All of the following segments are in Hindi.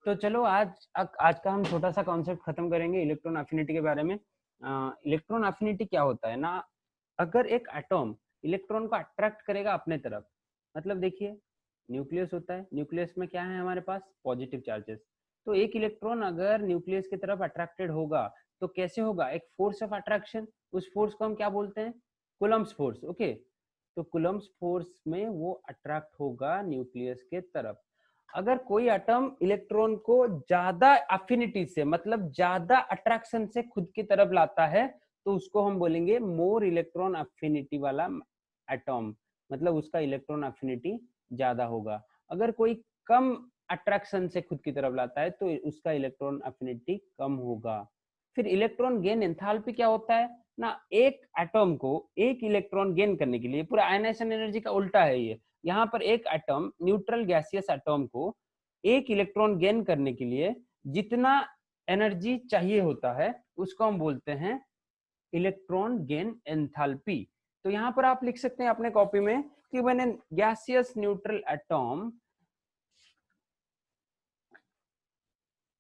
तो चलो आज का हम छोटा सा कॉन्सेप्ट खत्म करेंगे इलेक्ट्रॉन अफिनिटी के बारे में। इलेक्ट्रॉन अफिनिटी क्या होता है ना, अगर एक एटॉम इलेक्ट्रॉन को अट्रैक्ट करेगा अपने तरफ, मतलब देखिए न्यूक्लियस होता है, न्यूक्लियस में क्या है हमारे पास पॉजिटिव चार्जेस। तो एक इलेक्ट्रॉन अगर न्यूक्लियस की तरफ अट्रैक्टेड होगा तो कैसे होगा, एक फोर्स ऑफ अट्रैक्शन, उस फोर्स को हम क्या बोलते हैं, कूलम्ब्स फोर्स। ओके, तो कूलम्ब्स फोर्स में वो अट्रैक्ट होगा न्यूक्लियस के तरफ। अगर कोई एटम इलेक्ट्रॉन को ज्यादा अफिनिटी से, मतलब ज्यादा अट्रैक्शन से खुद की तरफ लाता है, तो उसको हम बोलेंगे मोर इलेक्ट्रॉन अफिनिटी वाला एटॉम, मतलब उसका इलेक्ट्रॉन अफिनिटी ज्यादा होगा। अगर कोई कम अट्रैक्शन से खुद की तरफ लाता है तो उसका इलेक्ट्रॉन अफिनिटी कम होगा। फिर इलेक्ट्रॉन गेन एंथैल्पी क्या होता है ना, एक एटॉम को एक इलेक्ट्रॉन गेन करने के लिए, पूरा आयनाइजेशन एनर्जी का उल्टा है ये, यहाँ पर एक एटम, न्यूट्रल गैसियस एटॉम को एक इलेक्ट्रॉन गेन करने के लिए जितना एनर्जी चाहिए होता है उसको हम बोलते हैं इलेक्ट्रॉन गेन एंथैल्पी। तो यहाँ पर आप लिख सकते हैं अपने कॉपी में कि when an gaseous neutral atom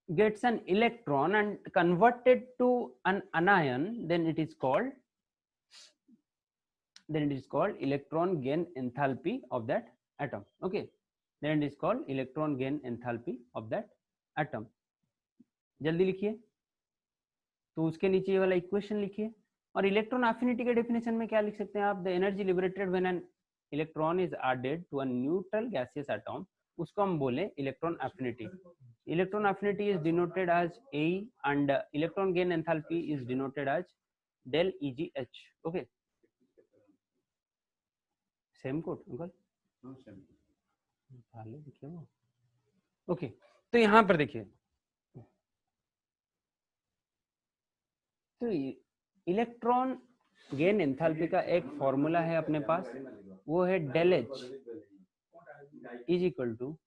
gets an electron and converted to an anion, then it is called electron gain enthalpy of that atom. Okay, then it is called electron gain enthalpy of that atom. जल्दी लिखिए, तो उसके नीचे ये वाला इक्वेशन लिखिए। और इलेक्ट्रॉन अफिनिटी के डेफिनेशन में क्या लिख सकते हैं आप, the energy liberated when an electron is added to a neutral gaseous atom, उसको हम बोले electron affinity. Electron affinity is denoted as A and electron gain enthalpy is denoted as del EGH. Okay, same code uncle, देखिए वो। ओके, तो यहां पर देखिए, तो इलेक्ट्रॉन गेन एंथैल्पी का एक फॉर्मूला है अपने पास, वो है del H is equal to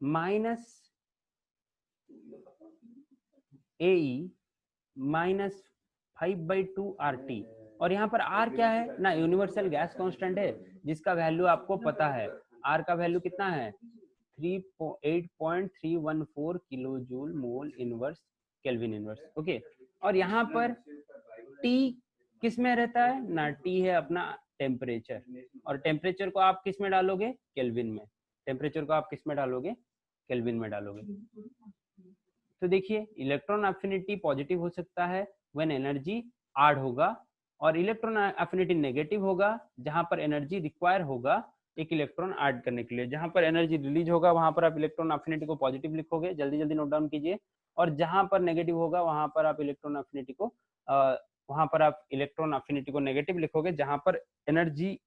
minus A minus 5/2 RT। और यहाँ पर R क्या है ना, यूनिवर्सल गैस कांस्टेंट है जिसका वैल्यू आपको पता है। R का वैल्यू कितना है, 8.314 kilo joule mole inverse kelvin inverse. Okay, और यहाँ पर T किस में रहता है ना, T है अपना टेम्परेचर, और टेम्परेचर को आप किस में डालोगे, केल्विन में। टेम्परेचर को आप किस में डालोगे, केल्विन में डालोगे। तो देखिए इलेक्ट्रॉन अफिनिटी पॉजिटिव हो सकता है व्हेन एनर्जी ऐड होगा, और इलेक्ट्रॉन अफिनिटी नेगेटिव होगा जहां पर एनर्जी रिक्वायर होगा एक इलेक्ट्रॉन ऐड करने के लिए। जहां पर एनर्जी रिलीज होगा वहां पर आप इलेक्ट्रॉन अफिनिटी को पॉजिटिव लिखोगे, जल्दी जल्दी नोट डाउन कीजिए। और जहां पर नेगेटिव होगा वहां पर आप इलेक्ट्रॉन अफिनिटी को नेगेटिव लिखोगे, जहां पर एनर्जी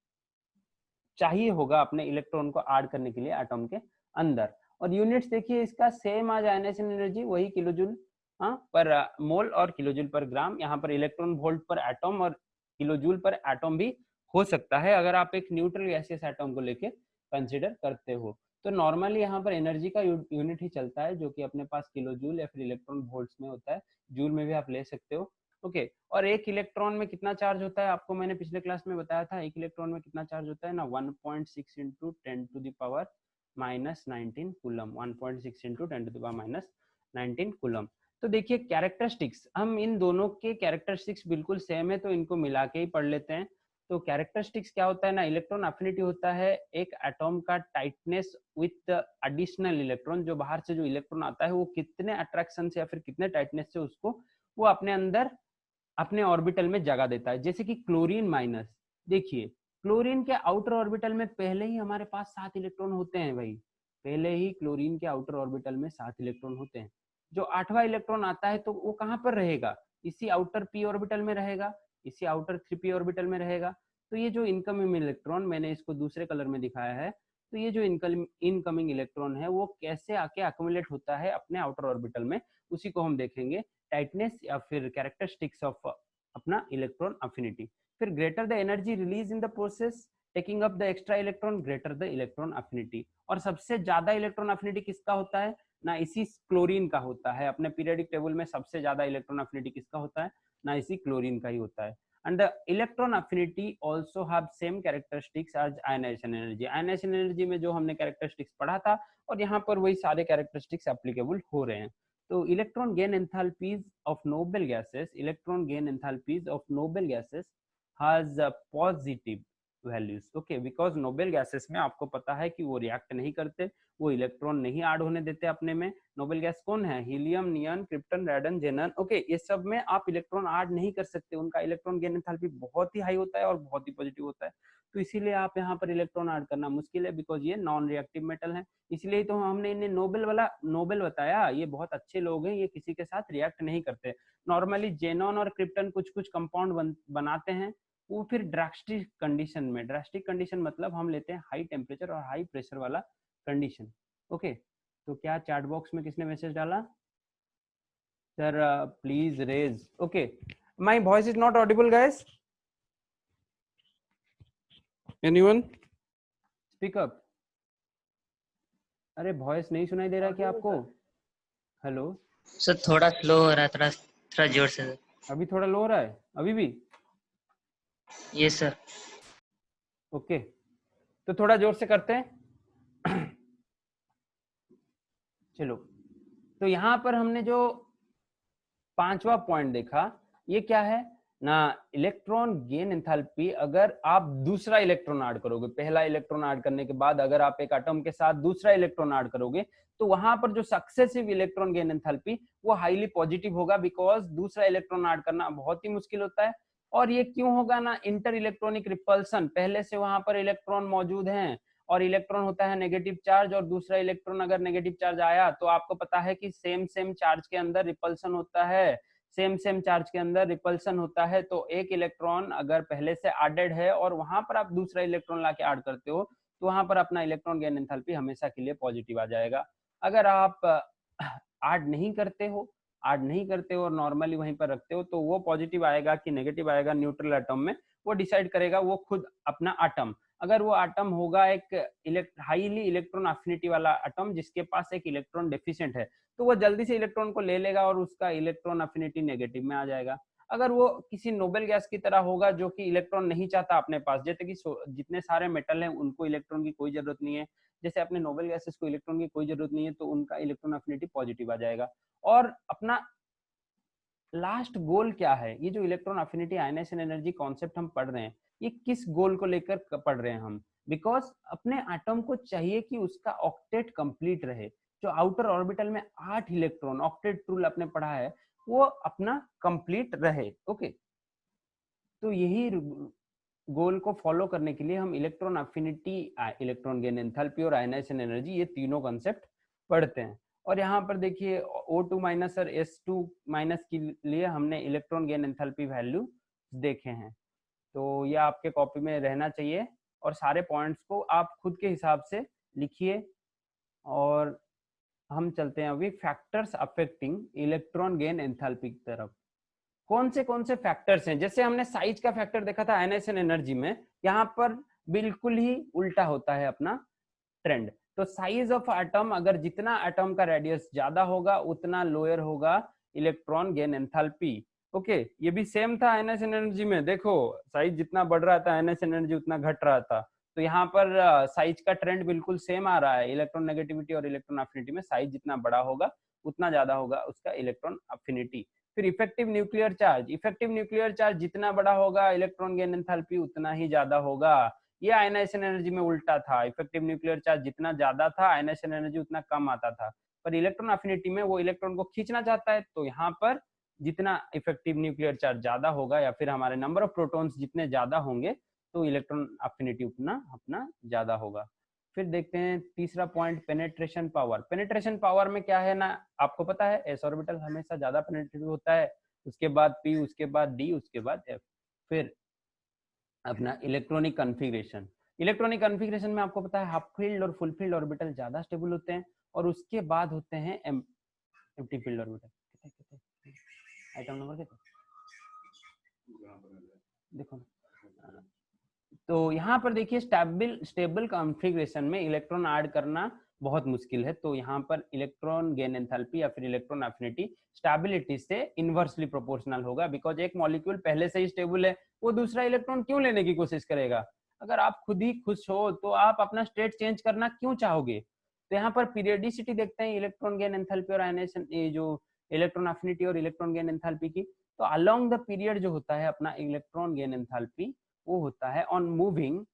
चाहिए होगा अपने इलेक्ट्रॉन को ऐड करने के लिए एटॉम के अंदर। और यूनिट्स देखिए इसका सेम आज आयनाइजेशन एनर्जी, वही किलोजूल पर मोल और किलोजूल पर ग्राम। यहाँ पर इलेक्ट्रॉन वोल्ट पर एटॉम और किलोजूल पर एटॉम भी हो सकता है अगर आप एक न्यूट्रल गैसियस एटॉम को लेके कंसीडर करते हो। तो नॉर्मली यहाँ पर एनर्जी का यूनिट ही चलता है जो कि अपने पास किलोजूल या फिर इलेक्ट्रॉन वोल्ट्स में होता है, जूल में भी आप ले सकते हो। ओके, और एक इलेक्ट्रॉन में कितना चार्ज होता है आपको मैंने पिछले क्लास में बताया था, एक इलेक्ट्रॉन में कितना चार्ज होता है ना, 1.6 इंटू 10⁻⁻19 कूलम, 1.6 इंटू 10⁻⁻19 कूलम। तो देखिए कैरेक्टरिस्टिक्स, हम इन दोनों के कैरेक्टरिस्टिक्स बिल्कुल सेम है तो इनको मिला के ही पढ़ लेते हैं। तो कैरेक्टरिस्टिक्स क्या होता है ना, इलेक्ट्रॉन अफिनिटी होता है एक एटॉम का टाइटनेस विथ एडिशनल इलेक्ट्रॉन, जो बाहर से जो इलेक्ट्रॉन आता है वो कितने अट्रैक्शन से या फिर कितने टाइटनेस से उसको वो अपने अंदर अपने ऑर्बिटल में जगह देता है। जैसे कि क्लोरीन माइनस, देखिए क्लोरीन के आउटर ऑर्बिटल में पहले ही हमारे पास 7 इलेक्ट्रॉन होते हैं भाई, पहले ही क्लोरीन के आउटर ऑर्बिटल में 7 इलेक्ट्रॉन होते हैं। जो 8वां इलेक्ट्रॉन आता है तो वो कहाँ पर रहेगा, इसी आउटर p ऑर्बिटल में रहेगा, इसी आउटर 3p ऑर्बिटल में रहेगा। तो ये जो इनकमिंग इलेक्ट्रॉन, मैंने इसको दूसरे कलर में दिखाया है, तो ये जो इनकमिंग इलेक्ट्रॉन है वो कैसे आके अक्यूमुलेट होता है अपने आउटर ऑर्बिटल में, उसी को हम देखेंगे, टाइटनेस या फिर कैरेक्टरिस्टिक्स ऑफ अपना इलेक्ट्रॉन अफिनिटी। फिर greater the energy release in the process taking up the extra electron, greater the electron affinity. और सबसे ज्यादा इलेक्ट्रॉन अफिनिटी किसका होता है ना, इसी क्लोरीन का होता है। अपने पीरियोडिक टेबल में सबसे ज्यादा इलेक्ट्रॉन अफिनिटी किसका होता है ना, इसी क्लोरीन का ही होता है। and the electron affinity also have same characteristics as ionization energy. ionization energy में जो हमने characteristics पढ़ा था और यहाँ पर वही सारे characteristics applicable हो रहे हैं. तो electron gain enthalpies of noble gases, electron gain enthalpies of noble gases has positive values. Okay, because noble gases में आपको पता है कि वो react नहीं करते, वो इलेक्ट्रॉन नहीं ऐड होने देते अपने में. नोबेल गैस कौन है? हीलियम, नियन, क्रिप्टन, रेडन, जेनन. ओके, ये सब में आप इलेक्ट्रॉन ऐड नहीं कर सकते, उनका इलेक्ट्रॉन गेन एंथैल्पी बहुत ही हाई होता है और बहुत ही पॉजिटिव होता है. तो इसीलिए आप यहाँ पर इलेक्ट्रॉन ऐड करना मुश्किल है, बिकॉज ये नॉन रिएक्टिव मेटल है. इसलिए तो हमने इन्हें नोबेल वाला नोबेल बताया. ये बहुत अच्छे लोग हैं, ये किसी के साथ रिएक्ट नहीं करते. नॉर्मली जेनॉन और क्रिप्टन कुछ कुछ कंपाउंड बनाते हैं, वो फिर ड्रास्टिक कंडीशन में, ड्रास्टिक कंडीशन मतलब हम लेते हैं हाई टेम्परेचर और हाई प्रेशर वाला कंडीशन. ओके, तो क्या चैट बॉक्स में किसने मैसेज डाला? Sir please raise. Okay, my voice is not audible guys. Anyone speak up. अरे वॉइस नहीं सुनाई दे रहा क्या आपको? हेलो सर, थोड़ा स्लो हो रहा है, थोड़ा जोर से. अभी थोड़ा लो हो रहा है, अभी भी? Yes sir. ओके, तो थोड़ा जोर से करते हैं. चलो, तो यहाँ पर हमने जो पांचवा पॉइंट देखा, ये क्या है ना? Electron gain enthalpy. अगर आप दूसरा इलेक्ट्रॉन ऐड करोगे, पहला इलेक्ट्रॉन ऐड करने के बाद अगर आप एक एटम के साथ दूसरा इलेक्ट्रॉन ऐड करोगे, तो वहां पर जो सक्सेसिव इलेक्ट्रॉन गेन एंथैल्पी वो हाईली पॉजिटिव होगा, बिकॉज दूसरा इलेक्ट्रॉन ऐड करना बहुत ही मुश्किल होता है. और ये क्यों होगा ना? इंटर इलेक्ट्रॉनिक रिपल्सन, पहले से वहां पर इलेक्ट्रॉन मौजूद हैं और इलेक्ट्रॉन होता है नेगेटिव चार्ज, और दूसरा इलेक्ट्रॉन अगर नेगेटिव चार्ज आया तो आपको पता है कि सेम सेम चार्ज के अंदर रिपल्सन होता है, सेम सेम चार्ज के अंदर रिपल्सन होता है. तो एक इलेक्ट्रॉन अगर पहले से एडेड है और वहां पर आप दूसरा इलेक्ट्रॉन लाके ऐड करते हो, तो वहां पर अपना इलेक्ट्रॉन गेन एंथैल्पी हमेशा के लिए पॉजिटिव आ जाएगा. अगर आप ऐड नहीं करते हो, और नॉर्मली वहीं पर रखते हो, तो वो पॉजिटिव आएगा कि नेगेटिव आएगा न्यूट्रल एटम में, वो डिसाइड करेगा वो खुद अपना एटम. अगर वो एटम होगा एक हाईली इलेक्ट्रॉन अफिनिटी वाला एटम जिसके पास एक इलेक्ट्रॉन डेफिशिएंट है, तो वो जल्दी से इलेक्ट्रॉन को ले लेगा और उसका इलेक्ट्रॉन अफिनिटी नेगेटिव में आ जाएगा. अगर वो किसी नोबेल गैस की तरह होगा जो कि इलेक्ट्रॉन नहीं चाहता अपने पास, जैसे कि जितने सारे मेटल हैं उनको इलेक्ट्रॉन की कोई जरूरत नहीं है, जैसे अपने नोबेल गैसेस को इलेक्ट्रॉन की कोई जरूरत नहीं है, तो उनका इलेक्ट्रॉन अफिनिटी पॉजिटिव आ जाएगा. और अपना लास्ट गोल क्या है? ये जो electron affinity ionization energy concept हम पढ़ रहे हैं, ये किस गोल को लेकर पढ़ रहे हैं हम? बिकॉज अपने एटम को चाहिए कि उसका ऑक्टेट कंप्लीट रहे. जो आउटर ऑर्बिटल में 8 इलेक्ट्रॉन, ऑक्टेट रूल आपने पढ़ा है, वो अपना कंप्लीट रहे. ओके, तो यही गोल को फॉलो करने के लिए हम electron affinity, electron gain enthalpy और आयनाइजेशन एनर्जी, ये तीनों कॉन्सेप्ट पढ़ते हैं. और यहाँ पर देखिए O2 माइनस और S2 माइनस के लिए हमने इलेक्ट्रॉन गेन एंथैल्पी वैल्यू देखे हैं. तो ये आपके कॉपी में रहना चाहिए और सारे पॉइंट्स को आप खुद के हिसाब से लिखिए. और हम चलते हैं अभी factors affecting electron gain enthalpy की तरफ. कौन से फैक्टर्स हैं? जैसे हमने साइज का फैक्टर देखा था आयनाइजेशन एनर्जी में, यहाँ पर बिल्कुल ही उल्टा होता है अपना ट्रेंड. तो साइज ऑफ एटम, अगर जितना एटम का रेडियस ज्यादा होगा उतना लोअर होगा इलेक्ट्रॉन गेन एंथैल्पी. ओके, ये भी सेम था आयनाइजेशन एनर्जी में. देखो साइज जितना बढ़ रहा था आयनाइजेशन एनर्जी उतना घट रहा था. तो यहाँ पर साइज का ट्रेंड बिल्कुल सेम आ रहा है. इलेक्ट्रॉन नेगेटिविटी और इलेक्ट्रॉन अफिनिटी में साइज जितना बड़ा होगा उतना ज्यादा होगा उसका इलेक्ट्रॉन अफिनिटी. फिर effective nuclear charge, effective nuclear charge जितना बड़ा होगा इलेक्ट्रॉन गेन एंथैल्पी उतना ही ज्यादा होगा. ये आयनाइजेशन एनर्जी में उल्टा था. इफेक्टिव न्यूक्लियर चार्ज जितना ज्यादा था आयनाइजेशन एनर्जी उतना कम आता था. पर इलेक्ट्रॉन अफिनिटी में वो इलेक्ट्रॉन को खींचना चाहता है, तो यहाँ पर जितना इफेक्टिव न्यूक्लियर चार्ज ज्यादा होगा या फिर हमारे नंबर ऑफ प्रोटॉन्स जितने ज्यादा होंगे, तो इलेक्ट्रॉन अफिनिटी उतना अपना ज्यादा होगा. फिर देखते हैं तीसरा point, penetration power. Penetration power में क्या है ना, आपको पता है एस ऑर्बिटल हमेशा ज्यादा पेनेट्रेटिव होता है, उसके बाद पी, उसके बाद डी, उसके बाद एफ. फिर अपना इलेक्ट्रॉनिक कॉन्फ़िगरेशन. इलेक्ट्रॉनिक कॉन्फ़िगरेशन में आपको पता है हाफ फील्ड और फुल फील्ड ऑर्बिटल ज्यादा स्टेबल होते हैं, और उसके बाद होते हैं empty filled orbital. Item number कितना देखो. तो यहाँ पर देखिए स्टेबल कॉन्फ़िगरेशन में इलेक्ट्रॉन ऐड करना बहुत मुश्किल है। तो यहाँ पर इलेक्ट्रॉन गेन एंथैल्पी या फिर इलेक्ट्रॉन एफिनिटी स्टेबिलिटी से इनवर्सली प्रोपोर्शनल होगा, बिकॉज एक मॉलिक्यूल पहले से ही स्टेबल है, वो दूसरा इलेक्ट्रॉन क्यों लेने की कोशिश करेगा? अगर आप खुद ही खुश हो तो आप अपना स्टेट चेंज करना क्यों चाहोगे? तो यहाँ पर पीरियडिसिटी देखते हैं इलेक्ट्रॉन गेन एंथैल्पी और आयनेशन, ये जो इलेक्ट्रॉन एफिनिटी और इलेक्ट्रॉन गेन एंथैल्पी की। तो अलोंग द पीरियड जो होता है अपना इलेक्ट्रॉन गेन एंथैल्पी, वो होता है ऑन मूविंग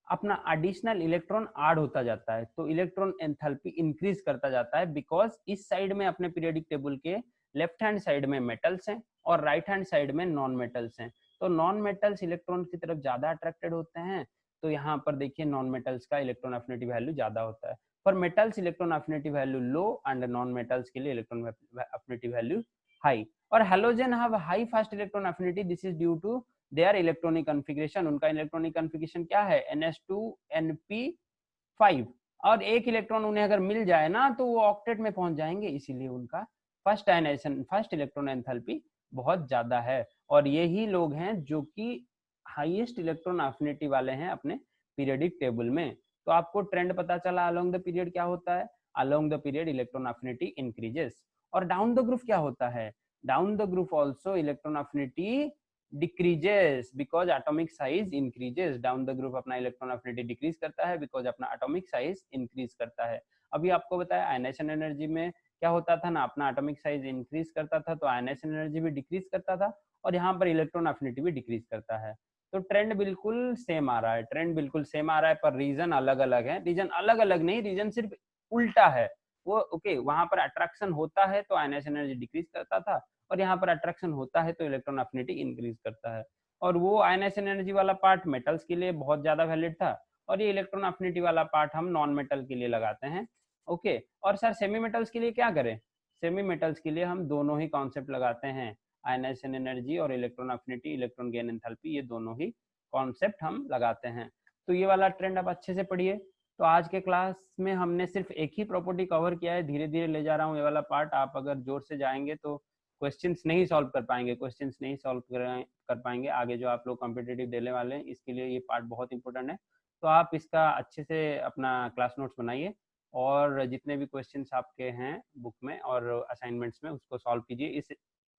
अपना एडिशनल इलेक्ट्रॉन ऐड होता जाता है, तो इलेक्ट्रॉन एंथैल्पी इंक्रीज करता जाता है, बिकॉज इस साइड में अपने पीरियोडिक टेबल के लेफ्ट हैंड साइड में मेटल्स हैं और राइट हैंड साइड में नॉन मेटल्स हैं। तो नॉन मेटल्स इलेक्ट्रॉन की तरफ ज्यादा अट्रैक्टेड होते हैं, तो यहाँ पर देखिए नॉन मेटल्स का इलेक्ट्रॉन एफिनिटी वैल्यू ज्यादा होता है। For metals electron affinity value low and non metals के लिए इलेक्ट्रॉन एफिनिटी वैल्यू हाई। और halogen have high fast electron affinity, this is due to their electronic configuration. उनका इलेक्ट्रॉनिक कॉन्फ़िगरेशन क्या है? NH2Np5। और एक इलेक्ट्रॉन उन्हें अगर मिल जाए ना तो वो ऑक्टेट में पहुंच जाएंगे, इसीलिए उनका first ionisation first electron enthalpy बहुत ज्यादा है। और यही लोग हैं जो कि हाईएस्ट इलेक्ट्रॉन एफिनिटी वाले हैं अपने पीरियोडिक टेबल में। तो आपको ट्रेंड पता चला अलोंग द पीरियड क्या होता है? Along the period electron affinity increases. और डाउन द ग्रुप क्या होता है? Down the group also electron affinity decreases because atomic size increases. Down the group अपना इलेक्ट्रॉन एफिनिटी डिक्रीज करता है बिकॉज अपना एटॉमिक साइज इंक्रीज करता है। अभी आपको बताया आयनेशन एनर्जी में क्या होता था ना, अपना एटॉमिक साइज इंक्रीज करता था तो आयनेशन एनर्जी भी डिक्रीज करता था, और यहाँ पर इलेक्ट्रॉन एफिनिटी भी डिक्रीज करता है। तो ट्रेंड बिल्कुल सेम आ रहा है, ट्रेंड बिल्कुल सेम आ रहा है, पर रीजन अलग अलग है। रीजन अलग अलग नहीं, रीजन सिर्फ उल्टा है। वो ओके, वहां पर अट्रैक्शन होता है तो आयनेशन एनर्जी डिक्रीज करता था, और यहाँ पर अट्रैक्शन होता है तो इलेक्ट्रॉन एफिनिटी इंक्रीज करता है। और वो आयनेशन एनर्जी वाला पार्ट मेटल्स के लिए बहुत ज्यादा वैलिड था, और ये इलेक्ट्रॉन एफिनिटी वाला पार्ट हम नॉन मेटल के लिए लगाते हैं। ओके, और सर सेमी मेटल्स के लिए क्या करें? सेमी मेटल्स के लिए हम दोनों ही कॉन्सेप्ट लगाते हैं, आयनेशन एनर्जी और electron affinity, electron gain enthalpy, ये दोनों ही कॉन्सेप्ट हम लगाते हैं। तो ये वाला ट्रेंड आप अच्छे से पढ़िए। तो आज के क्लास में हमने सिर्फ एक ही प्रॉपर्टी कवर किया है, धीरे धीरे ले जा रहा हूँ ये वाला पार्ट। आप अगर जोर से जाएंगे तो क्वेश्चंस नहीं सॉल्व कर पाएंगे, क्वेश्चंस नहीं सॉल्व कर पाएंगे आगे जो आप लोग कॉम्पिटिटिव देने वाले हैं, इसके लिए ये पार्ट बहुत इंपॉर्टेंट है। तो आप इसका अच्छे से अपना क्लास नोट्स बनाइए, और जितने भी क्वेश्चंस आपके हैं बुक में और असाइनमेंट्स में उसको सॉल्व कीजिए। इस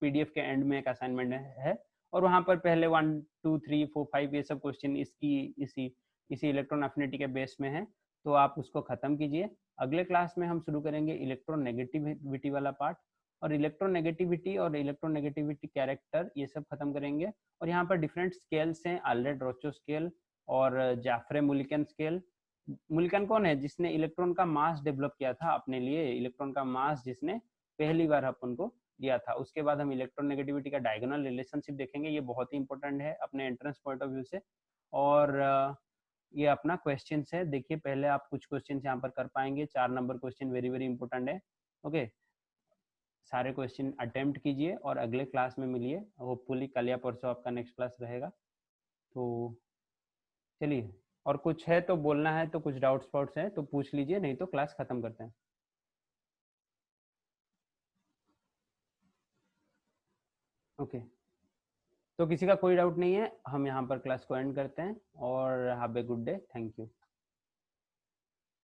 पीडीएफ के एंड में एक असाइनमेंट है, और वहाँ पर पहले 1 2 3 4 5 ये सब क्वेश्चन इसकी इसी इसी इलेक्ट्रॉन एफिनिटी के बेस में है, तो आप उसको खत्म कीजिए। अगले क्लास में हम शुरू करेंगे इलेक्ट्रॉन नेगेटिविटी वाला पार्ट, और इलेक्ट्रॉन नेगेटिविटी कैरेक्टर ये सब खत्म करेंगे। और यहाँ पर डिफरेंट स्केल्स हैं, आल्रेड-रोचो स्केल और जाफ्रे-मुल्लिकन स्केल। मुल्लिकन कौन है? जिसने इलेक्ट्रॉन का मास डेवलप किया था अपने लिए, इलेक्ट्रॉन का मास जिसने पहली बार अपन को दिया था। उसके बाद हम इलेक्ट्रॉन नेगेटिविटी का डायगोनल रिलेशनशिप देखेंगे, ये बहुत ही इंपॉर्टेंट है अपने एंट्रेंस पॉइंट ऑफ व्यू से। और ये अपना क्वेश्चन है, देखिए पहले आप कुछ क्वेश्चन यहाँ पर कर पाएंगे, 4 number question very very important है। ओके, सारे क्वेश्चन अटेम्प्ट कीजिए और अगले क्लास में मिलिए। होपफुली कल या परसों आपका नेक्स्ट क्लास रहेगा। तो चलिए, और कुछ है तो बोलना है, तो कुछ डाउट्स स्पॉट्स हैं तो पूछ लीजिए, नहीं तो क्लास खत्म करते हैं। ओके, तो किसी का कोई डाउट नहीं है, हम यहाँ पर क्लास को एंड करते हैं। और have a good day, thank you.